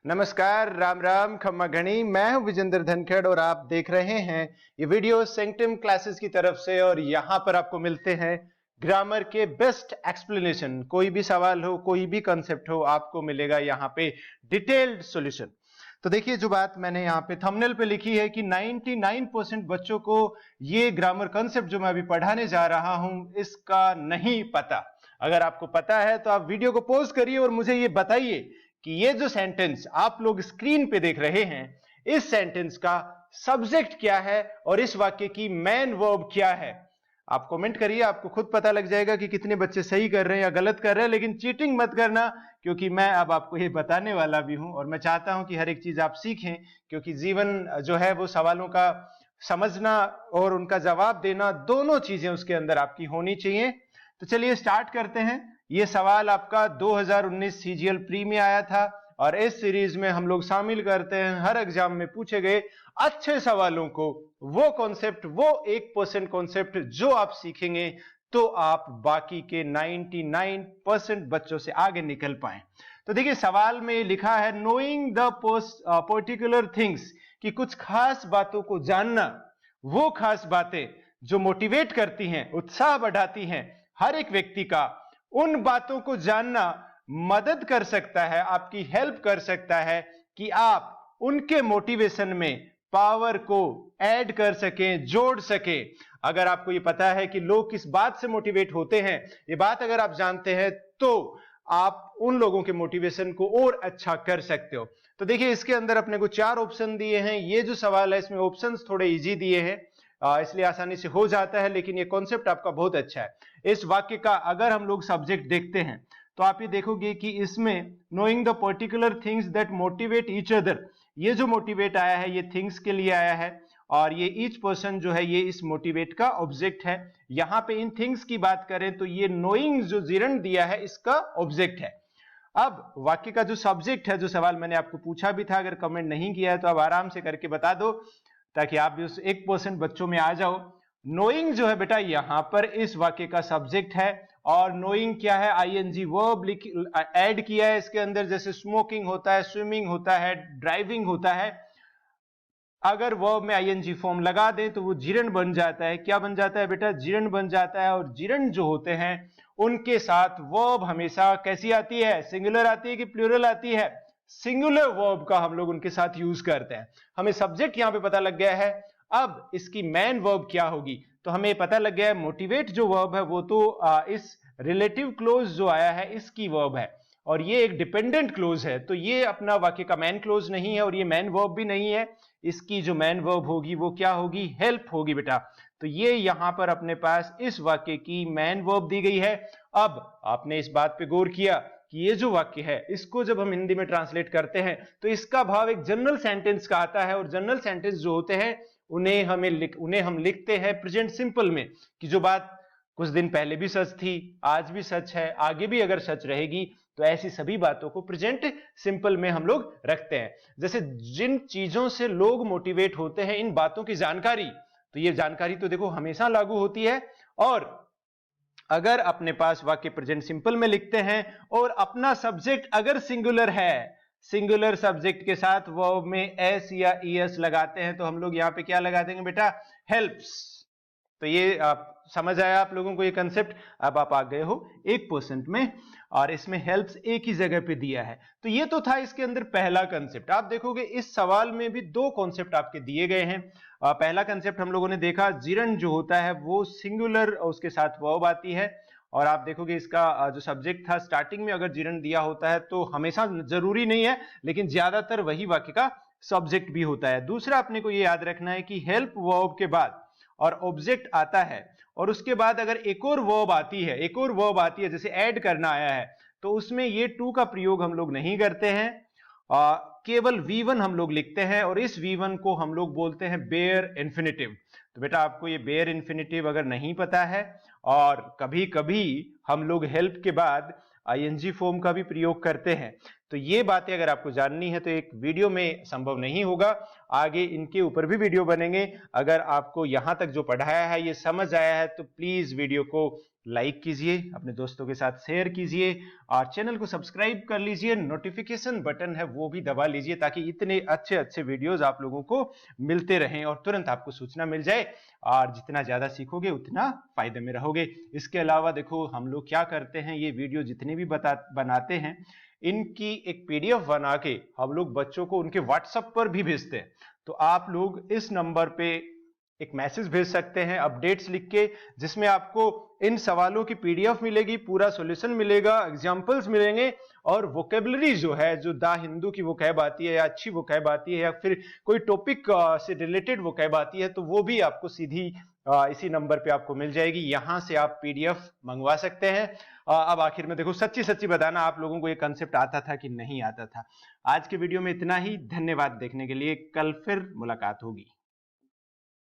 नमस्कार, राम राम, खम्मा घणी। मैं हूं विजेंद्र धनखड़ और आप देख रहे हैं ये वीडियो सेंक्टिम क्लासेस की तरफ से। और यहां पर आपको मिलते हैं ग्रामर के बेस्ट एक्सप्लेनेशन। कोई भी सवाल हो, कोई भी कंसेप्ट हो, आपको मिलेगा यहां पे डिटेल्ड सॉल्यूशन। तो देखिए, जो बात मैंने यहाँ पे थंबनेल पे लिखी है कि 99% बच्चों को ये ग्रामर कंसेप्ट जो मैं अभी पढ़ाने जा रहा हूं इसका नहीं पता। अगर आपको पता है तो आप वीडियो को पॉज करिए और मुझे ये बताइए कि ये जो सेंटेंस आप लोग स्क्रीन पे देख रहे हैं, इस सेंटेंस का सब्जेक्ट क्या है और इस वाक्य की मेन वर्ब क्या है। आप कमेंट करिए, आपको खुद पता लग जाएगा कि कितने बच्चे सही कर रहे हैं या गलत कर रहे हैं। लेकिन चीटिंग मत करना, क्योंकि मैं अब आपको ये बताने वाला भी हूं और मैं चाहता हूं कि हर एक चीज आप सीखें, क्योंकि जीवन जो है वो सवालों का समझना और उनका जवाब देना, दोनों चीजें उसके अंदर आपकी होनी चाहिए। तो चलिए स्टार्ट करते हैं। ये सवाल आपका 2019 सीजीएल प्री में आया था और इस सीरीज में हम लोग शामिल करते हैं हर एग्जाम में पूछे गए अच्छे सवालों को, वो कॉन्सेप्ट, वो 1% कॉन्सेप्ट जो आप सीखेंगे तो आप बाकी के 99% बच्चों से आगे निकल पाए। तो देखिए, सवाल में लिखा है नोइंग द पर्टिकुलर थिंग्स, कि कुछ खास बातों को जानना, वो खास बातें जो मोटिवेट करती हैं, उत्साह बढ़ाती हैं हर एक व्यक्ति का, उन बातों को जानना मदद कर सकता है, आपकी हेल्प कर सकता है कि आप उनके मोटिवेशन में पावर को ऐड कर सकें, जोड़ सकें। अगर आपको ये पता है कि लोग किस बात से मोटिवेट होते हैं, ये बात अगर आप जानते हैं, तो आप उन लोगों के मोटिवेशन को और अच्छा कर सकते हो। तो देखिए, इसके अंदर अपने को 4 ऑप्शन दिए हैं। ये जो सवाल है इसमें ऑप्शंस थोड़े इजी दिए हैं, इसलिए आसानी से हो जाता है, लेकिन ये कॉन्सेप्ट आपका बहुत अच्छा है। इस वाक्य का अगर हम लोग सब्जेक्ट देखते हैं तो आप ये देखोगे कि इसमें knowing the particular things that motivate each other, ये जो मोटिवेट आया है ये थिंग्स के लिए आया है और ये ईच पर्सन जो है ये इस मोटिवेट का ऑब्जेक्ट है। यहां पे इन थिंग्स की बात करें तो ये नोइंग जो जिरंड दिया है इसका ऑब्जेक्ट है। अब वाक्य का जो सब्जेक्ट है, जो सवाल मैंने आपको पूछा भी था, अगर कमेंट नहीं किया है तो आप आराम से करके बता दो ताकि आप भी उस 1% बच्चों में आ जाओ। नोइंग जो है बेटा यहां पर इस वाक्य का सब्जेक्ट है और नोइंग क्या है, आईएनजी वर्ब ऐड किया है इसके अंदर। जैसे स्मोकिंग होता है, स्विमिंग होता है, ड्राइविंग होता है, अगर वर्ब में आईएनजी फॉर्म लगा दें तो वो जिरंड बन जाता है। क्या बन जाता है बेटा? जिरंड बन जाता है। और जिरंड जो होते हैं उनके साथ वर्ब हमेशा कैसी आती है, सिंगुलर आती है कि प्लूरल आती है? सिंगुलर वर्ब का हम लोग उनके साथ यूज करते हैं। हमें सब्जेक्ट यहां पे पता लग गया है। अब इसकी मेन वर्ब क्या होगी, तो हमें पता लग गया है मोटिवेट जो वर्ब है वो तो इस रिलेटिव क्लोज जो आया है इसकी वर्ब है और ये एक डिपेंडेंट क्लोज है, तो ये अपना वाक्य का मेन क्लोज नहीं है और ये मेन वर्ब भी नहीं है। इसकी जो मेन वर्ब होगी वो क्या होगी? हेल्प होगी बेटा। तो ये यहां पर अपने पास इस वाक्य की मेन वर्ब दी गई है। अब आपने इस बात पे गौर किया कि ये जो वाक्य है इसको जब हम हिंदी में ट्रांसलेट करते हैं तो इसका भाव एक जनरल सेंटेंस का आता है और जनरल सेंटेंस जो होते हैं उन्हें हम लिखते हैं प्रेजेंट सिंपल में, कि जो बात कुछ दिन पहले भी सच थी, आज भी सच है, आगे भी अगर सच रहेगी, तो ऐसी सभी बातों को प्रेजेंट सिंपल में हम लोग रखते हैं। जैसे जिन चीजों से लोग मोटिवेट होते हैं, इन बातों की जानकारी, तो ये जानकारी तो देखो हमेशा लागू होती है। और अगर अपने पास वाक्य प्रेजेंट सिंपल में लिखते हैं और अपना सब्जेक्ट अगर सिंगुलर है, सिंगुलर सब्जेक्ट के साथ वर्ब में एस या ईएस लगाते हैं, तो हम लोग यहां पे क्या लगा देंगे बेटा? हेल्प्स। तो ये आप समझ आया आप लोगों को ये कंसेप्ट। अब आप आ गए हो 1% में और इसमें हेल्प्स एक ही जगह पे दिया है। तो ये तो था इसके अंदर पहला कंसेप्ट। आप देखोगे इस सवाल में भी 2 कंसेप्ट आपके दिए गए हैं। पहला कंसेप्ट हम लोगों ने देखा, जिरंड जो होता है वो सिंगुलर उसके साथ वर्ब आती है और आप देखोगे इसका जो सब्जेक्ट था स्टार्टिंग में अगर जिरंड दिया होता है तो हमेशा जरूरी नहीं है, लेकिन ज्यादातर वही वाक्य का सब्जेक्ट भी होता है। दूसरा अपने को ये याद रखना है कि हेल्प वर्ब के बाद और ऑब्जेक्ट आता है और उसके बाद अगर एक और वर्ब आती है, एक और वर्ब आती है, जैसे ऐड करना आया है, तो उसमें ये टू का प्रयोग हम लोग नहीं करते हैं, केवल V1 हम लोग लिखते हैं और इस V1 को हम लोग बोलते हैं बेयर इंफिनिटिव। तो बेटा आपको ये बेयर इंफिनिटिव अगर नहीं पता है, और कभी कभी हम लोग हेल्प के बाद आईएनजी फॉर्म का भी प्रयोग करते हैं, तो ये बातें अगर आपको जाननी है तो एक वीडियो में संभव नहीं होगा, आगे इनके ऊपर भी वीडियो बनेंगे। अगर आपको यहां तक जो पढ़ाया है ये समझ आया है तो प्लीज वीडियो को लाइक कीजिए, अपने दोस्तों के साथ शेयर कीजिए और चैनल को सब्सक्राइब कर लीजिए। नोटिफिकेशन बटन है वो भी दबा लीजिए ताकि इतने अच्छे अच्छे वीडियोस आप लोगों को मिलते रहें और तुरंत आपको सूचना मिल जाए। और जितना ज्यादा सीखोगे उतना फायदे में रहोगे। इसके अलावा देखो हम लोग क्या करते हैं, ये वीडियो जितने भी बनाते हैं इनकी एक पीडीएफ बना के हम लोग बच्चों को उनके व्हाट्सएप पर भी भेजते हैं। तो आप लोग इस नंबर पे एक मैसेज भेज सकते हैं अपडेट्स लिख के, जिसमें आपको इन सवालों की पीडीएफ मिलेगी, पूरा सॉल्यूशन मिलेगा, एग्जांपल्स मिलेंगे और वोकेबलरी जो है, जो दा हिंदू की वोकैब आती है या अच्छी वोकैब आती है या फिर कोई टॉपिक से रिलेटेड वोकैब आती है तो वो भी आपको सीधी इसी नंबर पे आपको मिल जाएगी। यहां से आप पीडीएफ मंगवा सकते हैं। अब आखिर में देखो सच्ची सच्ची बताना, आप लोगों को ये कंसेप्ट आता था कि नहीं आता था। आज के वीडियो में इतना ही। धन्यवाद देखने के लिए। कल फिर मुलाकात होगी।